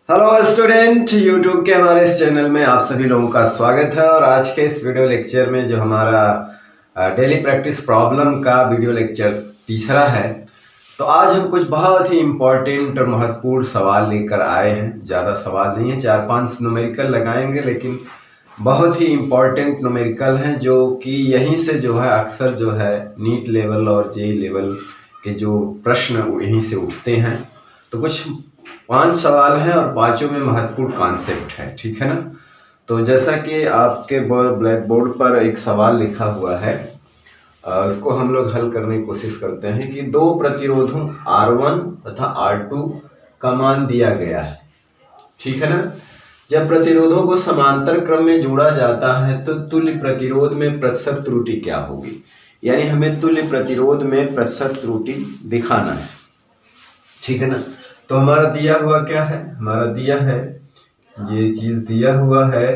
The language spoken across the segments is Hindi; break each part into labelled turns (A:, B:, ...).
A: हेलो स्टूडेंट, यूट्यूब के हमारे इस चैनल में आप सभी लोगों का स्वागत है। और आज के इस वीडियो लेक्चर में जो हमारा डेली प्रैक्टिस प्रॉब्लम का वीडियो लेक्चर तीसरा है, तो आज हम कुछ बहुत ही इम्पोर्टेंट और महत्वपूर्ण सवाल लेकर आए हैं। ज़्यादा सवाल नहीं है, 4-5 न्यूमेरिकल लगाएंगे, लेकिन बहुत ही इम्पोर्टेंट न्यूमेरिकल हैं जो कि यहीं से जो है अक्सर जो है नीट लेवल और जेई लेवल के जो प्रश्न यहीं से उठते हैं। तो कुछ 5 सवाल हैं और पांचों में महत्वपूर्ण कॉन्सेप्ट है, ठीक है ना। तो जैसा कि आपके ब्लैक बोर्ड पर एक सवाल लिखा हुआ है, उसको हम लोग हल करने की कोशिश करते हैं कि दो प्रतिरोधों R1 तथा R2 का मान दिया गया है, ठीक है ना। जब प्रतिरोधों को समांतर क्रम में जोड़ा जाता है तो तुल्य प्रतिरोध में प्रतिशत त्रुटि क्या होगी। यानी हमें तुल्य प्रतिरोध में प्रतिशत त्रुटि दिखाना है, ठीक है ना। तो हमारा दिया हुआ क्या है, हमारा दिया है ये चीज दिया हुआ है,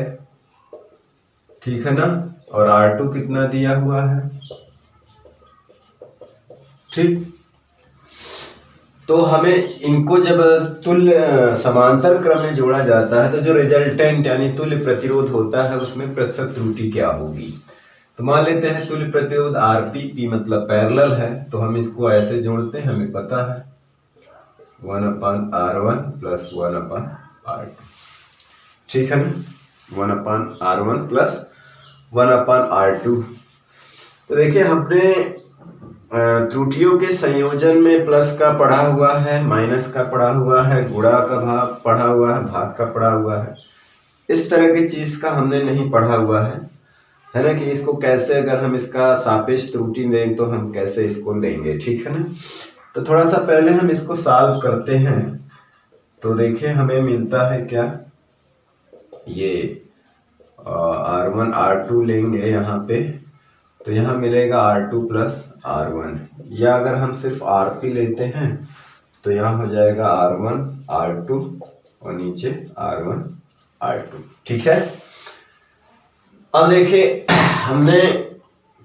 A: ठीक है ना। और R2 कितना दिया हुआ है, ठीक। तो हमें इनको जब तुल्य समांतर क्रम में जोड़ा जाता है तो जो रिजल्टेंट यानी तुल्य प्रतिरोध होता है उसमें प्रतिशत त्रुटि क्या होगी। तो मान लेते हैं तुल्य प्रतिरोध RP, P मतलब पैरेलल है, तो हम इसको ऐसे जोड़ते हैं, हमें पता है 1/R1 प्लस 1/R2, ठीक है ना। 1/R1 plus 1/R2। तो देखिए हमने त्रुटियों के संयोजन में प्लस का पढ़ा हुआ है, माइनस का पढ़ा हुआ है, गुणा का भाग पढ़ा हुआ है, भाग का पढ़ा हुआ है। इस तरह की चीज का हमने नहीं पढ़ा हुआ है ना, कि इसको कैसे अगर हम इसका सापेक्ष त्रुटि लें तो हम कैसे इसको लेंगे, ठीक है ना। तो थोड़ा सा पहले हम इसको सॉल्व करते हैं। तो देखिए हमें मिलता है क्या, ये R1 R2 लेंगे यहाँ पे, तो यहाँ मिलेगा R2 प्लस R1। या अगर हम सिर्फ RP लेते हैं तो यहाँ हो जाएगा R1 R2 और नीचे R1 R2, ठीक है। अब देखिए हमने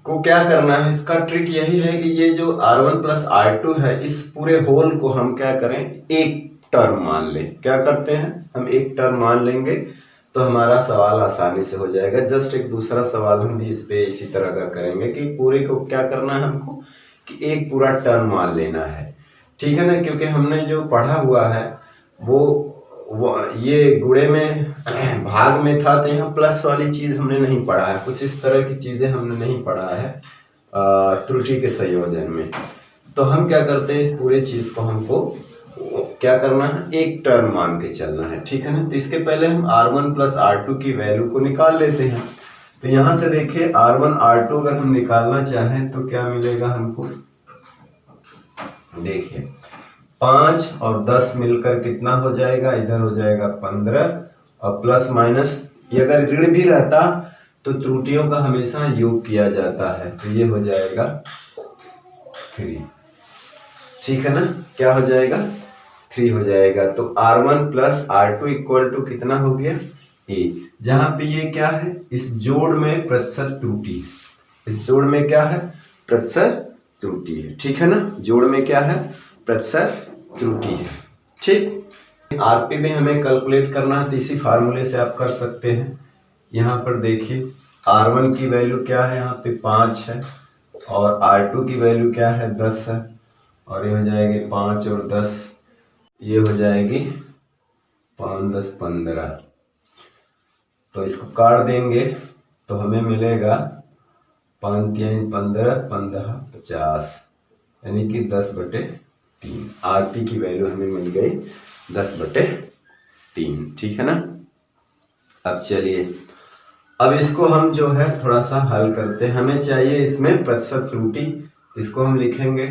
A: को क्या करना है, इसका ट्रिक यही है कि ये जो R1 प्लस R2 है, इस पूरे होल को हम क्या करें, एक टर्म मान लें। क्या करते हैं, हम एक टर्म मान लेंगे तो हमारा सवाल आसानी से हो जाएगा। जस्ट एक दूसरा सवाल हम भी इस पे इसी तरह का करेंगे कि पूरे को क्या करना है हमको, कि एक पूरा टर्म मान लेना है, ठीक है ना। क्योंकि हमने जो पढ़ा हुआ है वो ये गुणे में भाग में था, तो यहाँ प्लस वाली चीज हमने नहीं पढ़ा है, कुछ इस तरह की चीजें हमने नहीं पढ़ा है त्रुटि के संयोजन में। तो हम क्या करते हैं, इस पूरे चीज को हमको क्या करना है, एक टर्म मान के चलना है, ठीक है ना। तो इसके पहले हम R1 प्लस R2 की वैल्यू को निकाल लेते हैं। तो यहां से देखिए R1 R2 अगर हम निकालना चाहें तो क्या मिलेगा हमको, देखिए 5 और 10 मिलकर कितना हो जाएगा, इधर हो जाएगा 15, और प्लस माइनस ये अगर ऋण भी रहता तो त्रुटियों का हमेशा योग किया जाता है, तो ये हो जाएगा 3, ठीक है ना। क्या हो जाएगा, 3 हो जाएगा। तो R1 plus R2 equal to कितना हो गया, A। जहां पे ये क्या है, इस जोड़ में प्रतिशत त्रुटि, इस जोड़ में क्या है, प्रतिशत त्रुटि है, ठीक है ना। जोड़ में क्या है, प्रतिशत त्रुटि है, ठीक। RP में हमें कैलकुलेट करना है तो इसी फार्मूले से आप कर सकते हैं। यहाँ पर देखिए R1 की वैल्यू क्या है, यहाँ पे 5 है, और R2 की वैल्यू क्या है, 10 है, और ये हो जाएगी 5 और 10, ये हो जाएगी 5 10 15। तो इसको काट देंगे तो हमें मिलेगा 5 3 15 15 50, यानी कि 10/3। RP की वैल्यू हमें मिल गई 10/3, ठीक है ना। अब चलिए, अब इसको हम जो है थोड़ा सा हल करते हैं। हमें चाहिए इसमें प्रतिशत त्रुटि, इसको हम लिखेंगे,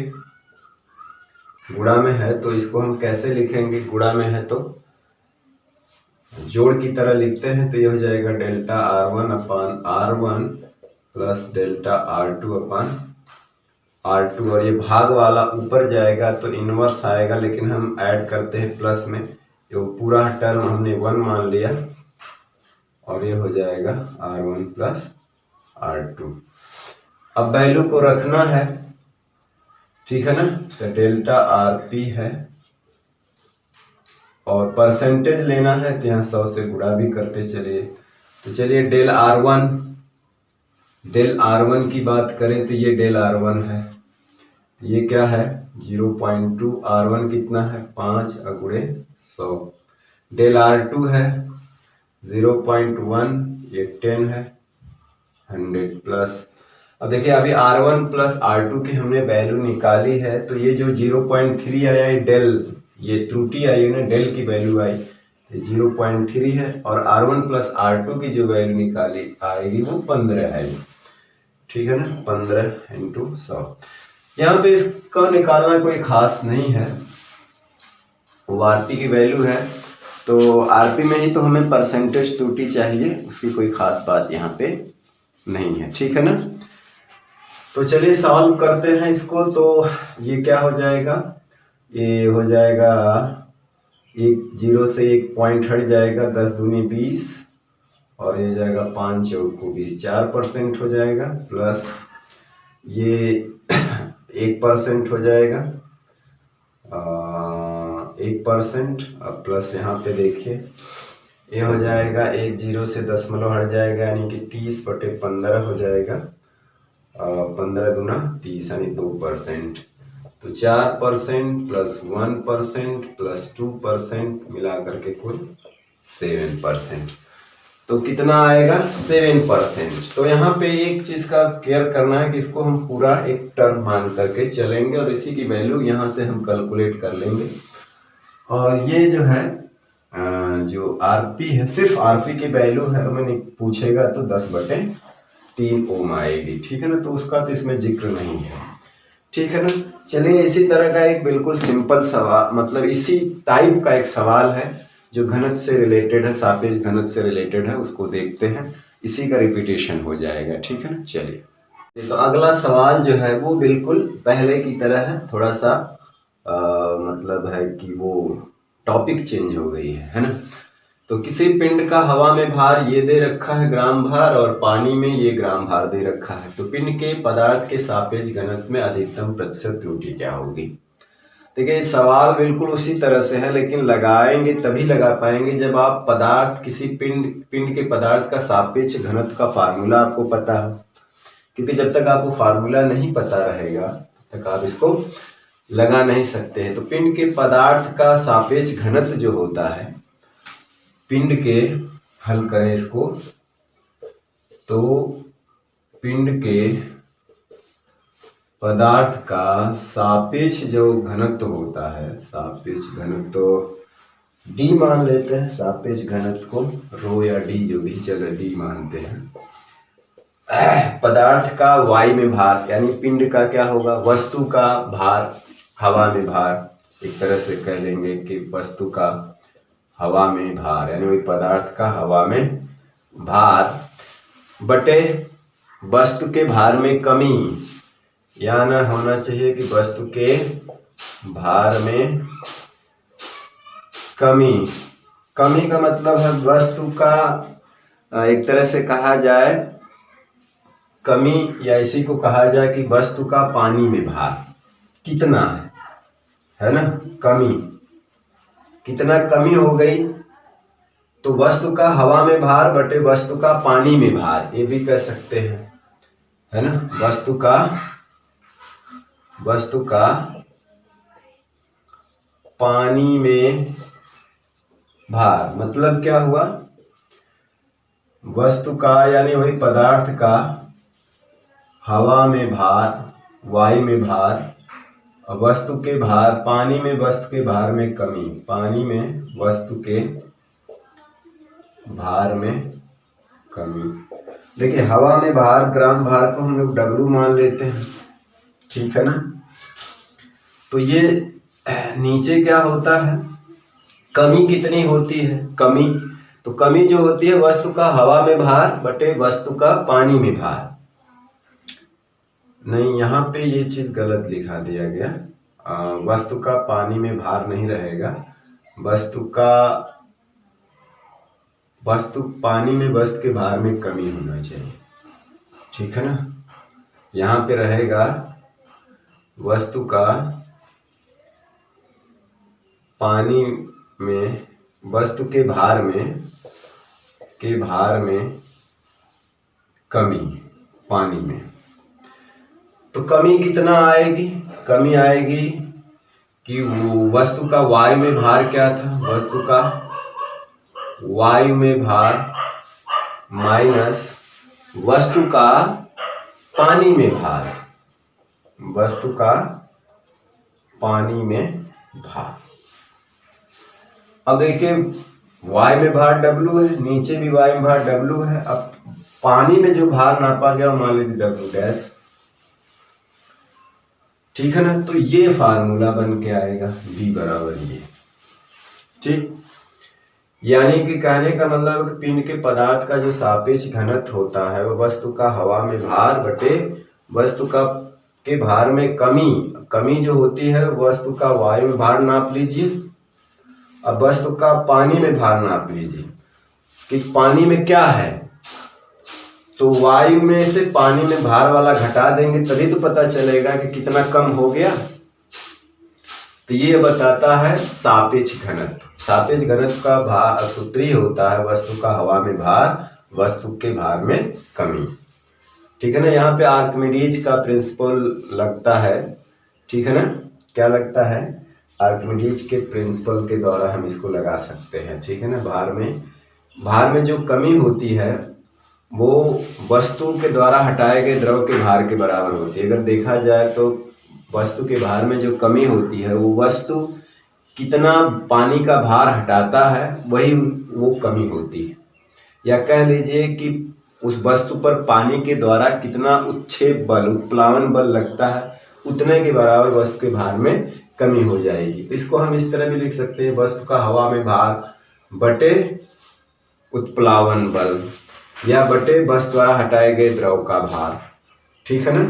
A: गुणा में है तो इसको हम कैसे लिखेंगे, गुणा में है तो जोड़ की तरह लिखते हैं। तो ये हो जाएगा डेल्टा R1 अपान R1 प्लस डेल्टा R2 अपान R2, और ये भाग वाला ऊपर जाएगा तो इनवर्स आएगा, लेकिन हम ऐड करते हैं प्लस में, तो पूरा टर्म हमने 1 मान लिया, और ये हो जाएगा R1 प्लस R2। अब वैल्यू को रखना है, ठीक है ना। तो डेल्टा RP है और परसेंटेज लेना है तो यहाँ 100 से गुणा भी करते चलिए। तो चलिए डेल आर वन की बात करें तो ये डेल आर वन है, ये क्या है 0.2, R1 कितना है 5 गुणे 100। डेल R2 है 0.1, ये 10 है 100 प्लस। अब देखिए अभी R1 प्लस R2 की हमने वैल्यू निकाली है, तो ये जो 0.3 आया है डेल, ये त्रुटि आई ना, डेल की वैल्यू आई 0.3 है, और R1 प्लस R2 की जो वैल्यू निकाली आएगी वो 15 है, ठीक है ना, 15 इंटू 100। यहाँ पे इसका निकालना कोई खास नहीं है, वो आरपी की वैल्यू है, तो आरपी में ही तो हमें परसेंटेज त्रुटि चाहिए, उसकी कोई खास बात यहाँ पे नहीं है, ठीक है ना। तो चलिए सॉल्व करते हैं इसको। तो ये क्या हो जाएगा, ये हो जाएगा एक 0 से 1 पॉइंट हट जाएगा, 10 दूनी 20, और ये जाएगा 5 चौको 20, 4% हो जाएगा, प्लस ये 1% हो जाएगा, 1%, अब प्लस यहाँ पे देखिए ये हो जाएगा 1 0 से 10 हट जाएगा, यानी कि 30/15 हो जाएगा, 15 गुना 30 यानी 2%। तो 4% प्लस 1% प्लस 2% मिला करके कुल 7%। तो कितना आएगा 7%। तो यहाँ पे एक चीज का केयर करना है कि इसको हम पूरा एक टर्म मान करके चलेंगे, और इसी की वैल्यू यहाँ से हम कैलकुलेट कर लेंगे। और ये जो है जो आरपी है, सिर्फ आरपी की वैल्यू है, हमें पूछेगा तो 10/3 ओम आएगी, ठीक है ना, तो उसका तो इसमें जिक्र नहीं है, ठीक है ना। चलिए इसी तरह का एक बिल्कुल सिंपल सवाल, मतलब इसी टाइप का एक सवाल है जो घनत्व से रिलेटेड है, सापेक्ष घनत्व से रिलेटेड है, उसको देखते हैं, इसी का रिपीटेशन हो जाएगा, ठीक है ना। चलिए तो अगला सवाल जो है वो बिल्कुल पहले की तरह है, थोड़ा सा मतलब है कि वो टॉपिक चेंज हो गई है ना। तो किसी पिंड का हवा में भार ये दे रखा है ग्राम भार, और पानी में ये ग्राम भार दे रखा है, तो पिंड के पदार्थ के सापेक्ष घनत्व में अधिकतम प्रतिशत त्रुटि क्या होगी। देखिए सवाल बिल्कुल उसी तरह से है, लेकिन लगाएंगे तभी लगा पाएंगे जब आप पदार्थ, किसी पिंड के पदार्थ का सापेक्ष घनत्व का फार्मूला आपको पता हो, क्योंकि जब तक आपको फार्मूला नहीं पता रहेगा तब तक आप इसको लगा नहीं सकते हैं। तो पिंड के पदार्थ का सापेक्ष घनत्व जो होता है, पिंड के, हल करें इसको, तो पिंड के पदार्थ का सापेक्ष जो घनत्व होता है, सापेक्ष घनत्व डी मान लेते हैं, सापेक्ष घनत्व को रो या डी जो भी चले, डी मानते हैं। पदार्थ का वायु में भार, यानी पिंड का क्या होगा, वस्तु का भार, हवा में भार, एक तरह से कह लेंगे कि वस्तु का हवा में भार, यानी वही पदार्थ का हवा में भार बटे वस्तु के भार में कमी, या ना होना चाहिए कि वस्तु के भार में कमी। कमी का मतलब है वस्तु का, एक तरह से कहा जाए कमी, या इसी को कहा जाए कि वस्तु का पानी में भार कितना है ना, कमी कितना कमी हो गई, तो वस्तु का हवा में भार बटे वस्तु का पानी में भार, ये भी कह सकते हैं, है ना। वस्तु का पानी में भार मतलब क्या हुआ, वस्तु का यानी वही पदार्थ का हवा में भार, वायु में भार, और वस्तु के भार, पानी में वस्तु के भार में कमी, पानी में वस्तु के भार में कमी। देखिए हवा में भार, ग्राम भार को हम लोग W मान लेते हैं, ठीक है ना। तो ये नीचे क्या होता है, कमी कितनी होती है, कमी, तो कमी जो होती है वस्तु का हवा में भार बटे वस्तु का पानी में भार। नहीं, यहाँ पे ये चीज गलत लिखा दिया गया, वस्तु का पानी में भार नहीं रहेगा, वस्तु पानी में वस्तु के भार में कमी होना चाहिए, ठीक है ना। यहाँ पे रहेगा वस्तु का पानी में वस्तु के भार में कमी पानी में, तो कमी कितना आएगी? कमी आएगी कि वस्तु का वायु में भार क्या था, वस्तु का वायु में भार माइनस वस्तु का पानी में भार, वस्तु का पानी में भार। अब देखिए वायु में भार W है, नीचे भी वायु में भार W है। अब पानी में जो भार नापा गया मान लीजिए W डैश, ठीक है ना। तो ये फार्मूला बन के आएगा V बराबर ये, ठीक। यानी कि कहने का मतलब कि पिंड के पदार्थ का जो सापेक्ष घनत्व होता है वो वस्तु का हवा में भार बटे वस्तु का के भार में कमी जो होती है वस्तु का वायु में भार नाप लीजिए। अब वस्तु का पानी में भार नाप लीजिए कि पानी में क्या है, तो वायु में से पानी में भार वाला घटा देंगे तभी तो पता चलेगा कि कितना कम हो गया। तो ये बताता है सापेक्ष घनत्व। सापेक्ष घनत्व का भार सूत्री होता है वस्तु का हवा में भार वस्तु के भार में कमी, ठीक है ना। यहाँ पे आर्किमिडीज का प्रिंसिपल लगता है, ठीक है ना। क्या लगता है? आर्किमिडीज के प्रिंसिपल के द्वारा हम इसको लगा सकते हैं, ठीक है ना। भार में जो कमी होती है वो वस्तु के द्वारा हटाए गए द्रव के भार के बराबर होती है। अगर देखा जाए तो वस्तु के भार में जो कमी होती है वो वस्तु कितना पानी का भार हटाता है वही वो कमी होती है, या कह लीजिए कि उस वस्तु पर पानी के द्वारा कितना उत्क्षेप बल उत्प्लावन बल लगता है उतने के बराबर वस्तु के भार में कमी हो जाएगी। तो इसको हम इस तरह भी लिख सकते हैं, वस्तु का हवा में भार बटे उत्प्लावन बल या बटे वस्तु द्वारा हटाए गए द्रव का भार, ठीक है ना।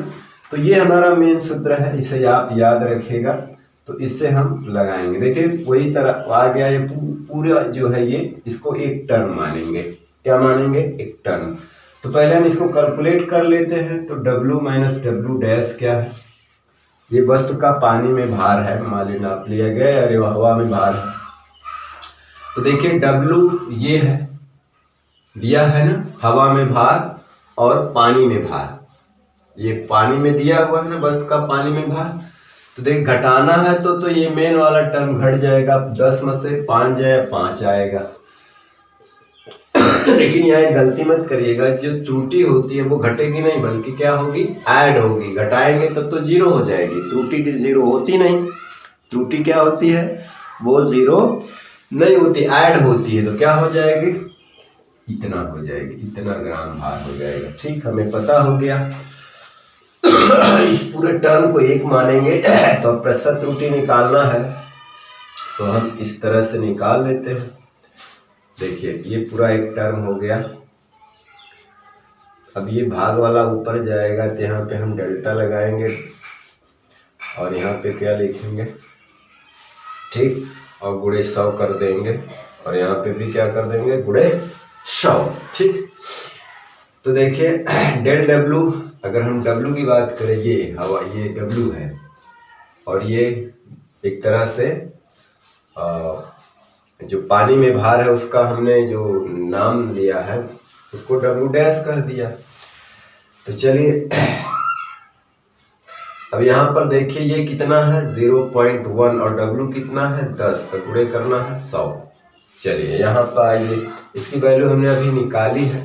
A: तो ये हमारा मेन सूत्र है, इसे आप याद रखिएगा। तो इससे हम लगाएंगे, देखिए वही तरह आ गया ये पूरा जो है ये, इसको एक टर्म मानेंगे। क्या मानेंगे? एक टर्म। तो पहले हम इसको कैलकुलेट कर लेते हैं। तो W माइनस W डैश क्या है? ये वस्तु का पानी में भार है, मान ली नाप लिया गया, अरे हवा में भार है। तो देखिए W ये है दिया है ना, हवा में भार और पानी में भार, ये पानी में दिया हुआ है ना वस्तु का पानी में भार। तो देख घटाना है तो ये मेन वाला टर्म घट जाएगा, 10 में से 5 जाए 5 आएगा। लेकिन यहाँ एक गलती मत करिएगा, जो त्रुटि होती है वो घटेगी नहीं बल्कि क्या होगी? ऐड होगी। घटाएंगे तब तो जीरो हो जाएगी, त्रुटि की जीरो होती नहीं। त्रुटि क्या होती है? वो जीरो नहीं होती, ऐड होती है। तो क्या हो जाएगी? इतना हो जाएगी, इतना ग्राम भार हो जाएगा, ठीक। हमें पता हो गया। इस पूरे टर्म को एक मानेंगे। तो अब प्रतिशत त्रुटि निकालना है तो हम इस तरह से निकाल लेते हैं। देखिए ये पूरा एक टर्म हो गया। अब ये भाग वाला ऊपर जाएगा तो यहाँ पे हम डेल्टा लगाएंगे और यहाँ पे क्या लिखेंगे, ठीक, और गुणे 100 कर देंगे और यहाँ पे भी क्या कर देंगे? गुणे 100, ठीक। तो देखिए डेल W, अगर हम W की बात करें, ये हवा ये W है और ये एक तरह से जो पानी में भार है उसका हमने जो नाम लिया है उसको W डैश कर दिया। तो चलिए अब यहाँ पर देखिए ये कितना है? 0.1 और W कितना है? 10, तो गुणे करना है 100। चलिए यहाँ पर आइए, इसकी वैल्यू हमने अभी निकाली है,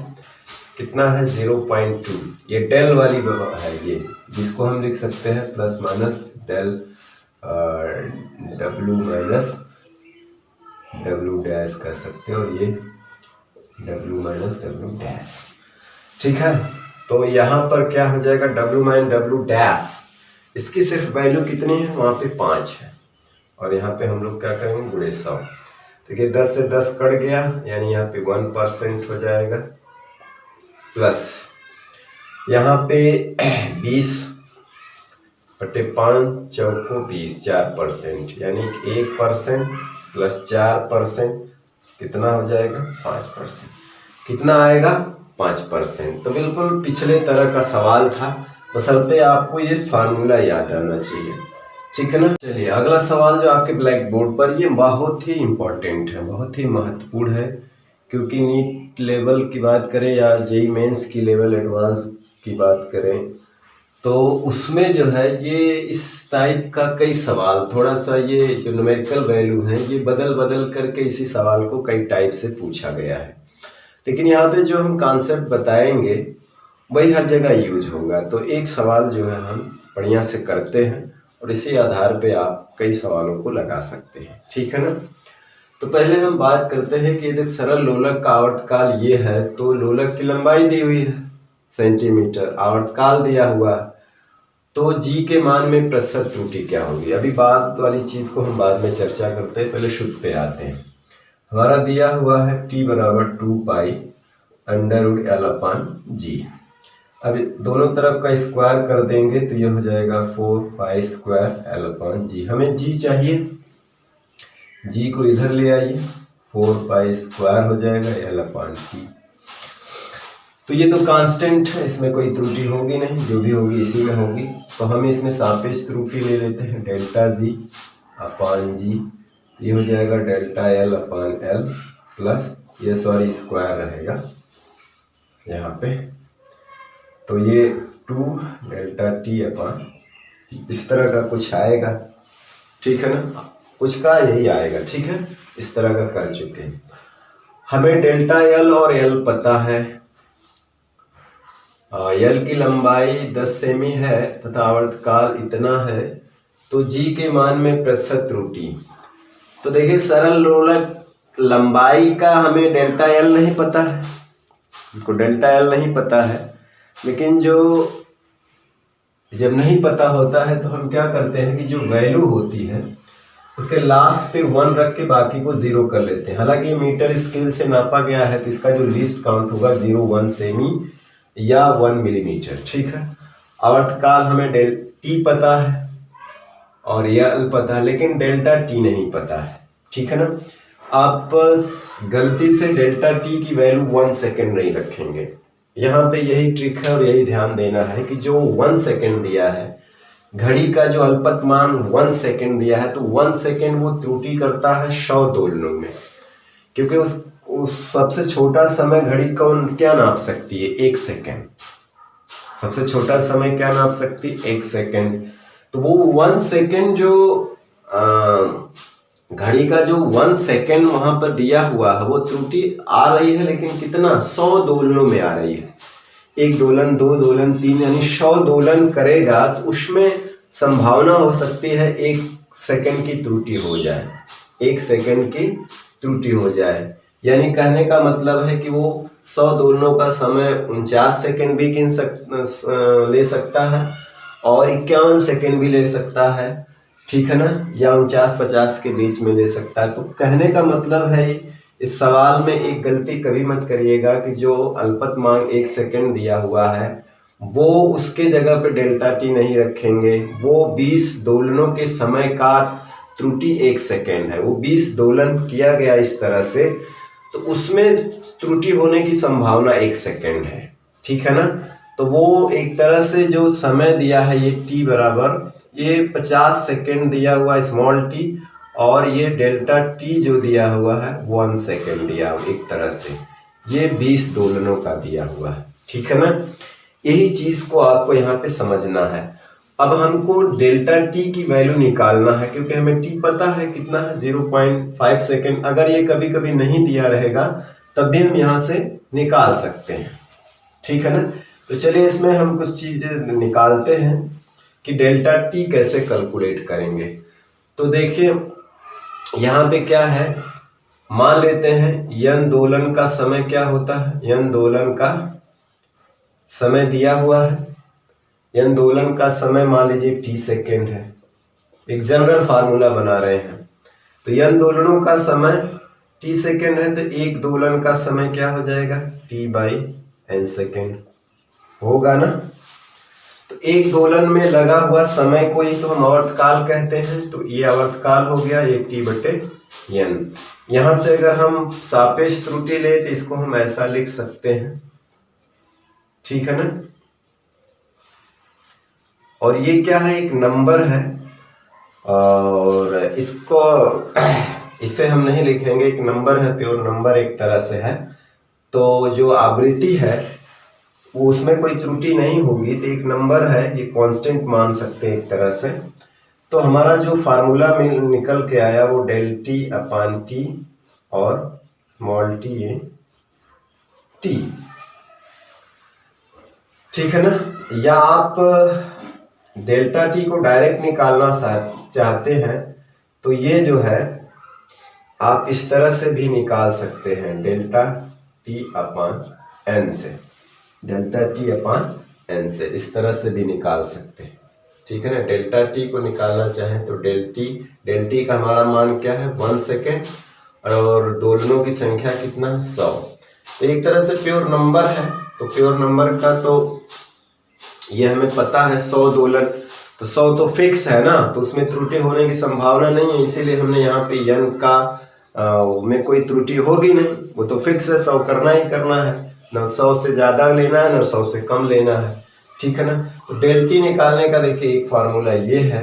A: कितना है? 0.2। ये डेल वाली है ये, जिसको हम लिख सकते हैं plus minus del W minus W dash कर सकते हो, और ये W माइनस W डैश, ठीक है। तो यहाँ पर क्या हो जाएगा? W माइनस W डैश, इसकी सिर्फ वैल्यू कितनी है? वहाँ पे 5 है और यहाँ पे हम लोग क्या करेंगे? गुणे 100। देखिए 10 से 10 कट गया, यानी यहाँ पे 1% हो जाएगा, प्लस यहाँ पे 20 बटे 5 चौको 20, 4%, यानी 1% प्लस 4% कितना हो जाएगा? 5%। कितना आएगा? 5%। तो बिल्कुल पिछले तरह का सवाल था, बशर्ते आपको ये फार्मूला याद आना चाहिए। ठीक है ना। चलिए अगला सवाल जो आपके ब्लैक बोर्ड पर, ये बहुत ही इम्पोर्टेंट है, बहुत ही महत्वपूर्ण है, क्योंकि नीट लेवल की बात करें या जेईई मेंस की लेवल एडवांस की बात करें तो उसमें जो है ये इस टाइप का कई सवाल, थोड़ा सा ये जो न्यूमेरिकल वैल्यू है ये बदल बदल करके इसी सवाल को कई टाइप से पूछा गया है, लेकिन यहाँ पे जो हम कॉन्सेप्ट बताएंगे वही हर जगह यूज होगा। तो एक सवाल जो है हम बढ़िया से करते हैं और इसी आधार पे आप कई सवालों को लगा सकते हैं, ठीक है ना। तो पहले हम बात करते हैं कि यदि सरल लोलक का आवर्तकाल ये है तो लोलक की लंबाई दी हुई है सेंटीमीटर, आवर्तकाल दिया हुआ, तो जी के मान में प्रतिशत त्रुटि क्या होगी। अभी बाद वाली चीज को हम बाद में चर्चा करते हैं, पहले शुद्ध पे आते हैं। हमारा दिया हुआ है t बराबर 2π√L/g। अब दोनों तरफ का स्क्वायर कर देंगे तो ये हो जाएगा 4π² L/g। हमें g चाहिए, g को इधर ले आइए, 4π² हो जाएगा L/t। तो ये तो कांस्टेंट है, इसमें कोई त्रुटि होगी नहीं, जो भी होगी इसी में होगी। तो हम इसमें सापेक्ष त्रुटि ले लेते हैं, Δg/g, ये हो जाएगा ΔL/L प्लस ये सॉरी स्क्वायर रहेगा यहाँ पे, तो ये 2ΔT/, इस तरह का कुछ आएगा, ठीक है ना, कुछ का यही आएगा, ठीक है, इस तरह का कर चुके हैं। हमें ΔL और L पता है, L की लंबाई 10 सेमी है तथा आवर्तकाल इतना है, तो G के मान में प्रतिशत त्रुटि। तो देखिए सरल लोलक लंबाई का हमें ΔL नहीं पता है, हमको ΔL नहीं पता है, लेकिन जो जब नहीं पता होता है तो हम क्या करते हैं कि जो वैल्यू होती है उसके लास्ट पे 1 रख के बाकी को 0 कर लेते हैं। हालांकि मीटर स्केल से नापा गया है तो इसका जो लीस्ट काउंट होगा 0.1 सेमी या 1 मिलीमीटर, ठीक है। आवर्तकाल हमें ΔT पता है और L पता है, लेकिन ΔT नहीं पता है, ठीक है ना। आप बस गलती से ΔT की वैल्यू 1 सेकेंड नहीं रखेंगे, यहाँ पे यही ट्रिक है और यही ध्यान देना है कि जो 1 सेकेंड दिया है, घड़ी का जो अल्पतमान 1 सेकेंड दिया है, तो 1 सेकेंड वो त्रुटि करता है 100 दोलनों में, क्योंकि उस सबसे छोटा समय घड़ी कौन क्या नाप सकती है, 1 सेकेंड। सबसे छोटा समय क्या नाप सकती है, 1 सेकेंड। तो वो 1 सेकेंड जो घड़ी का जो 1 सेकेंड वहां पर दिया हुआ है वो त्रुटि आ रही है, लेकिन कितना, 100 दोलनों में आ रही है। 1 दोलन, 2 दोलन, 3, यानी 100 दोलन करेगा तो उसमें संभावना हो सकती है 1 सेकेंड की त्रुटि हो जाए, 1 सेकेंड की त्रुटि हो जाए। यानी कहने का मतलब है कि वो 100 दोलनों का समय 49 सेकेंड भी ले सकता है और 51 सेकेंड भी ले सकता है, ठीक है ना, या 49-50 के बीच में ले सकता है। तो कहने का मतलब है इस सवाल में एक गलती कभी मत करिएगा कि जो अल्पतमांक 1 सेकेंड दिया हुआ है वो उसके जगह पे ΔT नहीं रखेंगे। वो 20 दोलनों के समय का त्रुटि 1 सेकेंड है, वो 20 दोलन किया गया इस तरह से, तो उसमें त्रुटि होने की संभावना 1 सेकेंड है, ठीक है ना। तो वो एक तरह से जो समय दिया है ये t बराबर ये 50 सेकेंड दिया हुआ स्मॉल t, और ये ΔT जो दिया हुआ है 1 सेकेंड दिया हुआ, एक तरह से ये 20 दोलनों का दिया हुआ है, ठीक है ना। यही चीज को आपको यहाँ पे समझना है। अब हमको ΔT की वैल्यू निकालना है, क्योंकि हमें t पता है कितना है, 0.5 सेकेंड। अगर ये कभी कभी नहीं दिया रहेगा तब भी हम यहाँ से निकाल सकते हैं, ठीक है ना। तो चलिए इसमें हम कुछ चीजें निकालते हैं कि ΔT कैसे कैलकुलेट करेंगे। तो देखिए यहाँ पे क्या है, मान लेते हैं n दोलन का समय क्या होता है, n दोलन का समय दिया हुआ है, n दोलन का समय मान लीजिए t सेकेंड है, एक जनरल फार्मूला बना रहे हैं। तो n दोलनों का समय t सेकेंड है, तो एक दोलन का समय क्या हो जाएगा, t/n सेकेंड होगा ना। तो एक दोलन में लगा हुआ समय को ही तो हम आवर्तकाल कहते हैं, तो ये आवर्तकाल हो गया, ये t/n। यहां से अगर हम सापेक्ष त्रुटि ले तो इसको हम ऐसा लिख सकते हैं, ठीक है ना। और ये क्या है, एक नंबर है, और इसको इसे हम नहीं लिखेंगे, एक नंबर है, प्योर नंबर एक तरह से है। तो जो आवृत्ति है वो उसमें कोई त्रुटि नहीं होगी, तो एक नंबर है, ये कांस्टेंट मान सकते हैं एक तरह से। तो हमारा जो फार्मूला में निकल के आया वो डेल टी अपान टी और स्मॉल टी ए टी, ठीक है ना। या आप डेल्टा टी को डायरेक्ट निकालना चाहते हैं तो ये जो है आप इस तरह से भी निकाल सकते हैं, डेल्टा टी अपान एन से, डेल्टा टी अपान एन से इस तरह से भी निकाल सकते हैं, ठीक है ना। डेल्टा टी को निकालना चाहें तो डेल टी का हमारा मान क्या है 1 सेकेंड, और दोलनों की संख्या कितना है 100। तो एक तरह से प्योर नंबर है, तो प्योर नंबर का तो ये हमें पता है 100 दोलन, तो 100 तो फिक्स है ना, तो उसमें त्रुटि होने की संभावना नहीं है, इसीलिए हमने यहाँ पे यन का में कोई त्रुटि होगी नहीं, वो तो फिक्स है, 100 करना ही करना है, न 100 से ज्यादा लेना है न 100 से कम लेना है, ठीक है ना। तो डेल टी निकालने का देखिए एक फार्मूला ये है,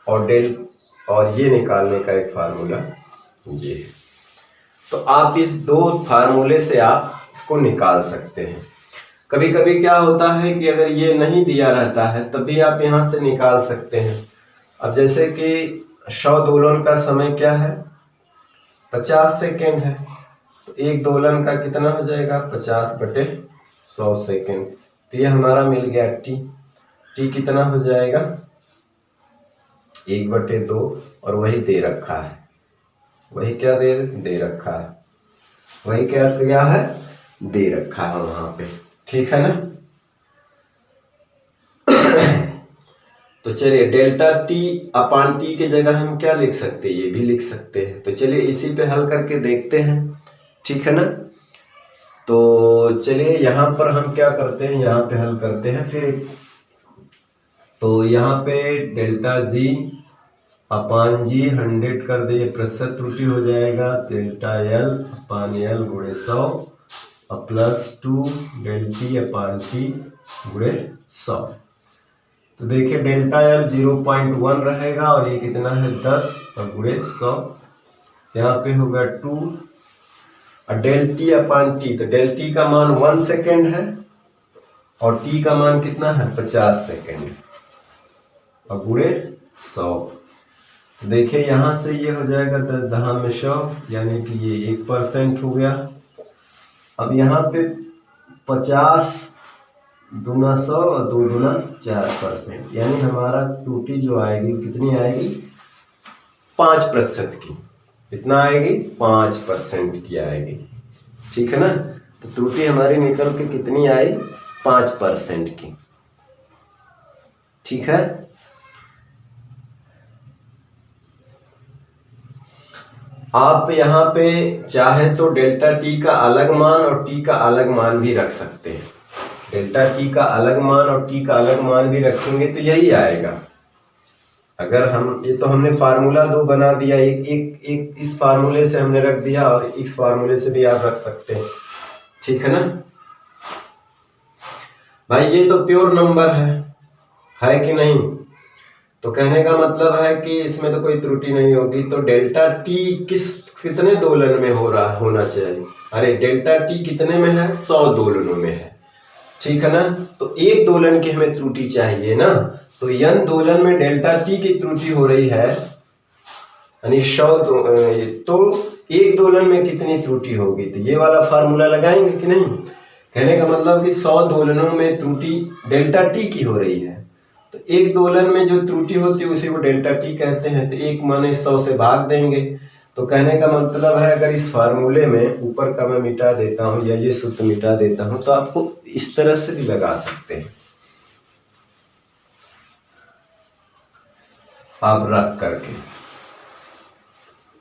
A: और ये निकालने का एक फार्मूला ये है। तो आप इस दो फार्मूले से आप इसको निकाल सकते हैं। कभी कभी क्या होता है कि अगर ये नहीं दिया रहता है तभी आप यहाँ से निकाल सकते हैं। अब जैसे कि 100 दोलन का समय क्या है 50 सेकेंड है, तो एक दोलन का कितना हो जाएगा 50/100 सेकेंड, तो ये हमारा मिल गया टी कितना हो जाएगा 1/2, और वही दे रखा है, वही क्या दे रखा है, वही क्या है दे रखा है वहां पे, ठीक है ना। तो चलिए डेल्टा टी अपान टी के जगह हम क्या लिख सकते हैं, ये भी लिख सकते हैं। तो चलिए इसी पे हल करके देखते हैं, ठीक है ना। तो चलिए यहाँ पर हम क्या करते हैं, यहाँ पे हल करते हैं फिर। तो यहाँ पे डेल्टा जी अपान जी 100 कर दे, प्रतिशत त्रुटि हो जाएगा, डेल्टा एल अपान एल गुणे 100 और +2 डेल टी अपान टी गुणे 100। तो देखिए डेल्टा एल 0.1 रहेगा और ये कितना है 10 और गुणे 100, यहाँ पे होगा 2 और डेल टी अपान टी, तो डेल टी का मान 1 सेकेंड है और टी का मान कितना है 50 सेकेंड और गुणे 100। तो देखिए यहाँ से ये हो जाएगा 10 यानी कि ये 1% हो गया। अब यहाँ पे 50 दूना 100 और 2 दूना 4%, यानी हमारा त्रुटि जो आएगी कितनी आएगी 5% की, कितना आएगी 5% की आएगी, ठीक है ना। तो त्रुटि हमारी निकल के कितनी आई 5% की, ठीक है। आप यहाँ पे चाहे तो डेल्टा टी का अलग मान और टी का अलग मान भी रख सकते हैं, डेल्टा टी का अलग मान और टी का अलग मान भी रखेंगे तो यही आएगा। अगर हम ये तो हमने फार्मूला 2 बना दिया, एक इस फार्मूले से हमने रख दिया और इस फार्मूले से भी आप रख सकते हैं, ठीक है ना भाई। ये तो प्योर नंबर है कि नहीं। तो कहने का मतलब है कि इसमें तो कोई त्रुटि नहीं होगी। तो डेल्टा टी कितने दोलन में होना चाहिए, अरे डेल्टा टी कितने में है 100 दोलनों में है, ठीक है ना। तो एक दोलन की हमें त्रुटि चाहिए ना, तो n दोलन में डेल्टा टी की त्रुटि हो रही है, यानी 100 तो एक दोलन में कितनी त्रुटि होगी, तो ये वाला फार्मूला लगाएंगे कि नहीं। कहने का मतलब कि 100 दोलनों में त्रुटि डेल्टा टी की हो रही है, तो एक दोलन में जो त्रुटि होती है उसे वो डेल्टा टी कहते हैं। तो एक माने 100 से भाग देंगे। तो कहने का मतलब है अगर इस फार्मूले में ऊपर का मैं मिटा देता हूं या ये सूत्र मिटा देता हूं तो आपको इस तरह से भी लगा सकते हैं, आप रख करके।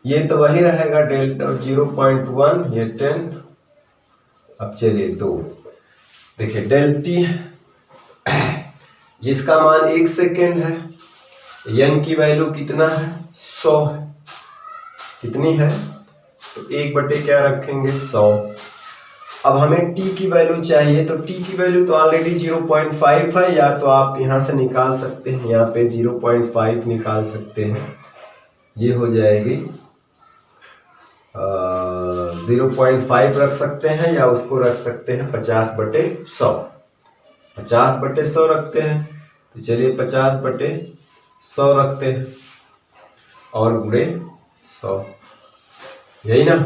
A: ये तो वही रहेगा डेल्टा 0.1, ये 10। अब चलिए 2 देखिए डेल टी जिसका मान 1 सेकेंड है, n की वैल्यू कितना है 100 है, कितनी है तो 1 बटे क्या रखेंगे 100। अब हमें t की वैल्यू चाहिए, तो t की वैल्यू तो ऑलरेडी 0.5 है, या तो आप यहाँ से निकाल सकते हैं, यहाँ पे 0.5 निकाल सकते हैं, ये हो जाएगी 0.5 रख सकते हैं, या उसको रख सकते हैं 50/100, 50/100 रखते हैं। तो चलिए 50/100 रखते हैं और गुणे 100, यही ना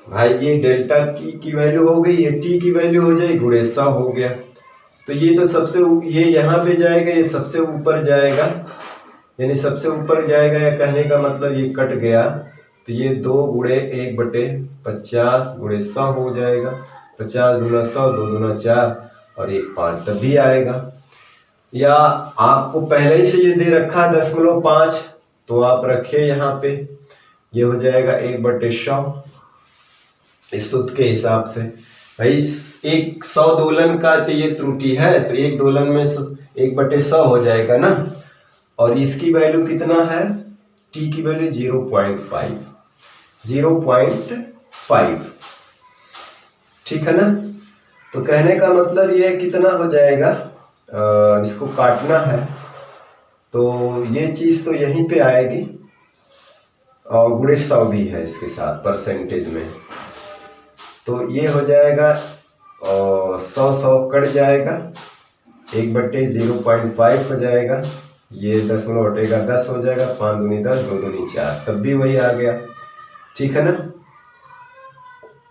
A: भाई। ये डेल्टा टी की वैल्यू हो गई, ये टी की वैल्यू हो जाएगी, गुणे 100 हो गया। तो ये तो सबसे ये यहाँ पे जाएगा, ये सबसे ऊपर जाएगा, यानी सबसे ऊपर जाएगा, या कहने का मतलब ये कट गया, तो ये 2 गुणे 1/50 गुणे 100 हो जाएगा। 50 गुना 100, 2 दूना 4 और 1 5 तब भी आएगा। या आपको पहले ही से ये दे रखा 0.5, तो आप रखिए यहाँ पे, ये हो जाएगा 1/100 इस सूत्र के हिसाब से। भाई 100 दोलन का तो ये त्रुटि है, तो 1 दोलन में 1/100 हो जाएगा ना। और इसकी वैल्यू कितना है, t की वैल्यू 0.5, 0.5, ठीक है ना। तो कहने का मतलब ये कितना हो जाएगा, इसको काटना है तो ये चीज तो यहीं पे आएगी, और गुणे 100 भी है इसके साथ परसेंटेज में, तो ये हो जाएगा 100 कट जाएगा, 1/0.5 हो जाएगा, ये 10 हटेगा 10 हो जाएगा, 5 दूनी 10, 2 दूनी 4, तब भी वही आ गया, ठीक है ना।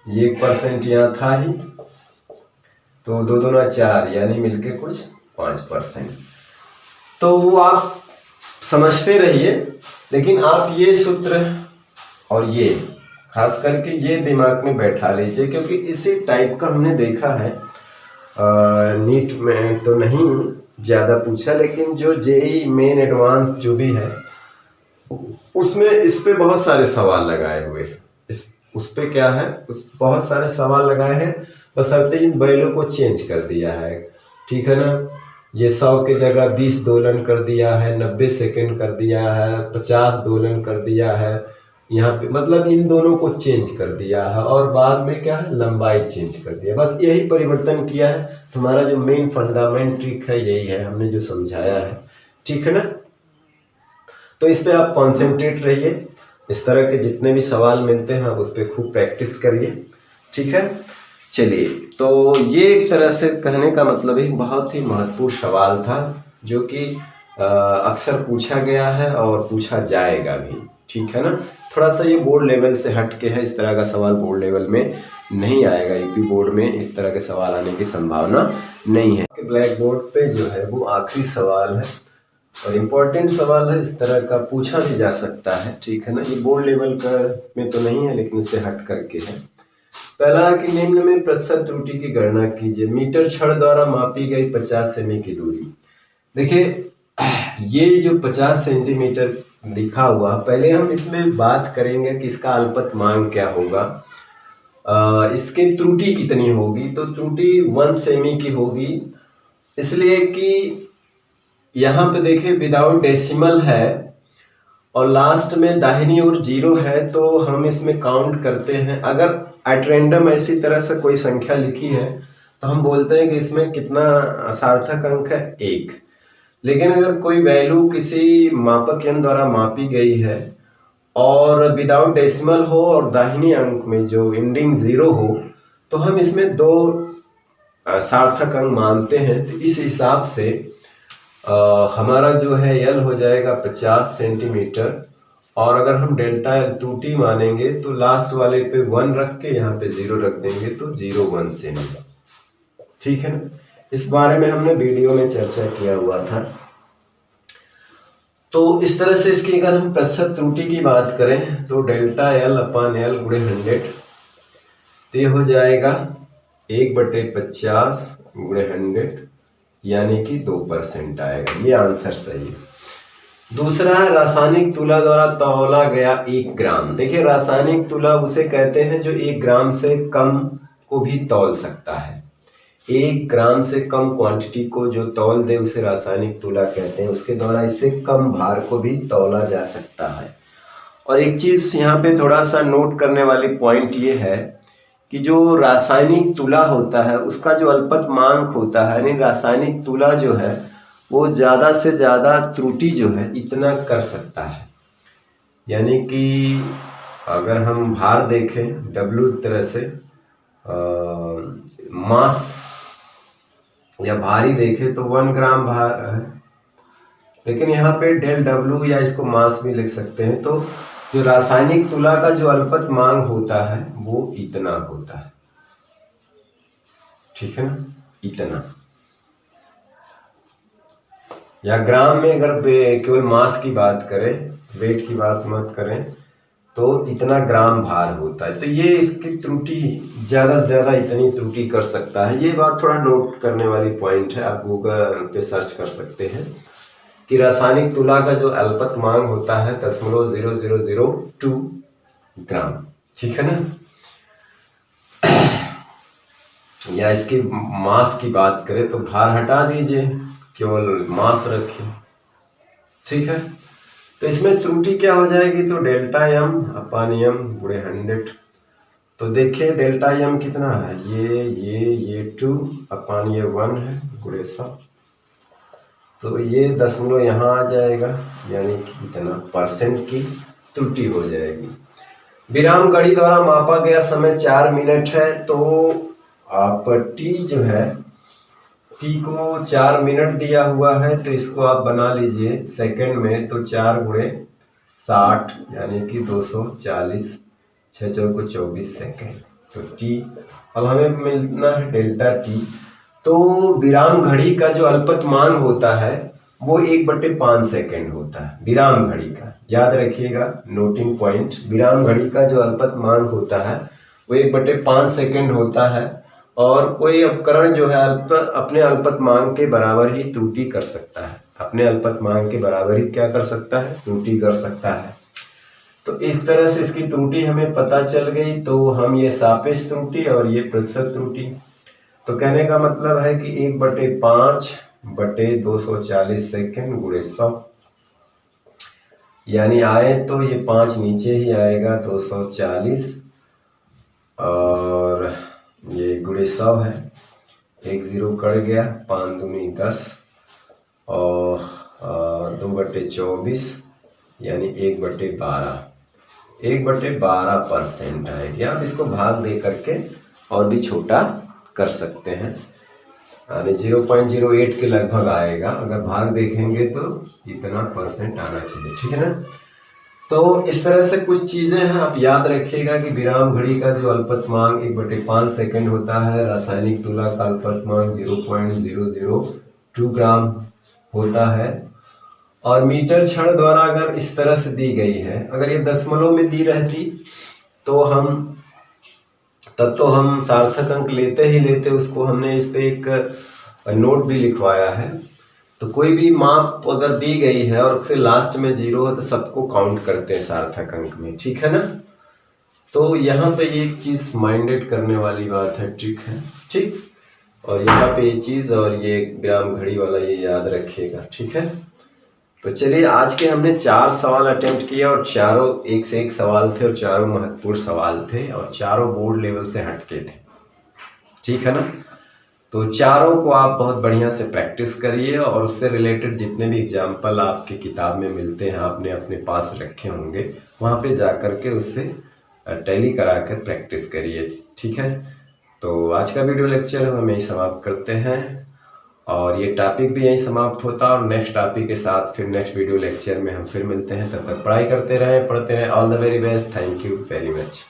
A: ये 1% यहाँ था ही, तो 2 दूना 4 यानी मिलके कुछ 5%। तो वो आप समझते रहिए, लेकिन आप ये सूत्र और ये खास करके ये दिमाग में बैठा लीजिए, क्योंकि इसी टाइप का हमने देखा है। नीट में तो नहीं ज़्यादा पूछा, लेकिन जो जेईई मेन एडवांस जो भी है उसमें इस पे बहुत सारे सवाल लगाए हुए हैं। उस पे क्या है, उस बहुत सारे सवाल लगाए हैं, बशर्ते इन वैल्यू को चेंज कर दिया है, ठीक है ना। ये 100 की जगह 20 दोलन कर दिया है, 90 सेकंड कर दिया है, 50 दोलन कर दिया है, यहाँ पे मतलब इन दोनों को चेंज कर दिया है, और बाद में क्या है, लंबाई चेंज कर दिया, बस यही परिवर्तन किया है। तुम्हारा जो मेन फंडामेंट ट्रिक है यही है, हमने जो समझाया है, ठीक है ना। तो इस पे आप कॉन्सेंट्रेट रहिए, इस तरह के जितने भी सवाल मिलते हैं आप उस पर खूब प्रैक्टिस करिए, ठीक है। चलिए, तो ये एक तरह से कहने का मतलब एक बहुत ही महत्वपूर्ण सवाल था, जो कि अक्सर पूछा गया है और पूछा जाएगा भी, ठीक है ना। थोड़ा सा ये बोर्ड लेवल से हट के है, इस तरह का सवाल बोर्ड लेवल में नहीं आएगा, यूपी बोर्ड में इस तरह के सवाल आने की संभावना नहीं है। ब्लैक बोर्ड पे जो है वो आखिरी सवाल है और इम्पोर्टेंट सवाल है, इस तरह का पूछा भी जा सकता है, ठीक है ना। ये बोर्ड लेवल का में तो नहीं है, लेकिन इससे हट करके है। पहला कि निम्न में प्रतिशत त्रुटि की गणना कीजिए। मीटर छड़ द्वारा मापी गई 50 सेमी की दूरी। देखिए, ये जो 50 सेंटीमीटर लिखा हुआ, पहले हम इसमें बात करेंगे कि इसका अल्पतमांक क्या होगा, इसकी त्रुटि कितनी होगी। तो त्रुटि 1 सेमी की होगी, इसलिए कि यहाँ पे देखिए विदाउट डेसिमल है और लास्ट में दाहिनी ओर 0 है, तो हम इसमें काउंट करते हैं। अगर एट रैंडम ऐसी तरह से कोई संख्या लिखी है तो हम बोलते हैं कि इसमें कितना सार्थक अंक है, 1। लेकिन अगर कोई वैल्यू किसी मापक यंत्र द्वारा मापी गई है और विदाउट डेसिमल हो और दाहिनी अंक में जो एंडिंग 0 हो, तो हम इसमें 2 सार्थक अंक मानते हैं। तो इस हिसाब से हमारा जो है एल हो जाएगा 50 सेंटीमीटर, और अगर हम डेल्टा एल त्रुटि मानेंगे तो लास्ट वाले पे 1 रख के यहाँ पे 0 रख देंगे, तो 0.1 सेमी, ठीक है ना। इस बारे में हमने वीडियो में चर्चा किया हुआ था। तो इस तरह से इसकी अगर हम प्रतिशत त्रुटि की बात करें तो डेल्टा एल अपान एल गुणे 100, तो ये हो जाएगा 1/50 गुणे 100, यानी कि 2% आएगा। ये आंसर सही है। दूसरा है रासायनिक तुला द्वारा तौला गया 1 ग्राम। देखिए, रासायनिक तुला उसे कहते हैं जो 1 ग्राम से कम को भी तौल सकता है। 1 ग्राम से कम क्वांटिटी को जो तौल दे उसे रासायनिक तुला कहते हैं। उसके द्वारा इससे कम भार को भी तौला जा सकता है। और एक चीज यहाँ पे थोड़ा सा नोट करने वाली पॉइंट ये है कि जो रासायनिक तुला होता है उसका जो अल्पतमांक होता है, यानी रासायनिक तुला जो है वो ज़्यादा से ज़्यादा त्रुटि जो है इतना कर सकता है। यानी कि अगर हम भार देखें W तरह से मास या भारी देखें तो 1 ग्राम भार है, लेकिन यहाँ पे डेल W या इसको मास भी लिख सकते हैं। तो जो रासायनिक तुला का जो अल्पतमांक होता है वो इतना होता है, ठीक है ना, इतना। या ग्राम में अगर केवल मास की बात करें, वेट की बात मत करें, तो इतना ग्राम भार होता है। तो ये इसकी त्रुटि ज़्यादा से ज़्यादा इतनी त्रुटि कर सकता है। ये बात थोड़ा नोट करने वाली पॉइंट है, आप गूगल पे सर्च कर सकते हैं कि रासायनिक तुला का जो अल्पतमांक होता है 0.0002 ग्राम, ठीक है ना। या इसकी मास की बात करें तो भार हटा दीजिए, केवल मास रखिए, ठीक है। तो इसमें त्रुटि क्या हो जाएगी, तो डेल्टा एम अपान एम गुणे 100। तो देखिए डेल्टा एम कितना है, ये 2 अपान ये 1 है गुणे 100। तो ये दशमलव यहाँ आ जाएगा, यानी कि इतना % की त्रुटि हो जाएगी। विराम घड़ी द्वारा मापा गया समय 4 मिनट है। तो आप टी जो है, टी को 4 मिनट दिया हुआ है, तो इसको आप बना लीजिए सेकंड में। तो 4 गुणे 60 यानी कि 240, 6 चौको 24 सेकेंड। तो टी अब हमें मिलना है डेल्टा टी। तो विराम घड़ी का जो अल्पतमांक होता है वो 1/5 सेकेंड होता है, विराम घड़ी का। याद रखिएगा, नोटिंग पॉइंट, विराम घड़ी का जो अल्पतमांक होता है वो 1/5 सेकेंड होता है। और कोई उपकरण जो है अपने अल्पतमांक के बराबर ही त्रुटि कर सकता है, अपने अल्पतमांक के बराबर ही क्या कर सकता है, त्रुटि कर सकता है। तो इस तरह से इसकी त्रुटि हमें पता चल गई। तो हम ये सापेक्ष त्रुटि और ये प्रतिशत त्रुटि, तो कहने का मतलब है कि 1/5/240 सेकेंड गुणे 100, यानी आए तो ये 5 नीचे ही आएगा, 240 और ये गुणे 100 है, 1 0 कट गया, 5 दूनी 10 और 2/24 यानी 1/12, 1/12% आएगी। आप इसको भाग दे करके और भी छोटा कर सकते हैं, यानी 0.08 के लगभग आएगा। अगर भाग देखेंगे तो इतना % आना चाहिए, ठीक है ना। तो इस तरह से कुछ चीज़ें हैं, आप याद रखिएगा कि विराम घड़ी का जो अल्पतमांक 1/5 सेकेंड होता है, रासायनिक तुला का अल्पतमांक 0.002 ग्राम होता है। और मीटर क्षण द्वारा अगर इस तरह से दी गई है, अगर ये दशमलव में दी रहती तो तब तो हम सार्थक अंक लेते ही लेते। उसको हमने इस पे एक नोट भी लिखवाया है। तो कोई भी माप अगर दी गई है और उससे लास्ट में 0 है तो सबको काउंट करते हैं सार्थक अंक में, ठीक है ना। तो यहाँ पे एक चीज माइंडेड करने वाली बात है, ठीक है, ठीक। और यहाँ पे ये चीज और ये विराम घड़ी वाला ये याद रखिएगा, ठीक है। तो चलिए, आज के हमने 4 सवाल अटेम्प्ट किया और चारों एक से एक सवाल थे और चारों महत्वपूर्ण सवाल थे और चारों बोर्ड लेवल से हटके थे, ठीक है ना। तो चारों को आप बहुत बढ़िया से प्रैक्टिस करिए और उससे रिलेटेड जितने भी एग्जाम्पल आपकी किताब में मिलते हैं, आपने अपने पास रखे होंगे, वहाँ पे जा कर के उससे टैली करा कर प्रैक्टिस करिए, ठीक है। तो आज का वीडियो लेक्चर हम यही समाप्त करते हैं और ये टॉपिक भी यहीं समाप्त होता है और नेक्स्ट टॉपिक के साथ फिर नेक्स्ट वीडियो लेक्चर में हम फिर मिलते हैं। तब तक पढ़ाई करते रहें, पढ़ते रहें। All the very best, thank you very much.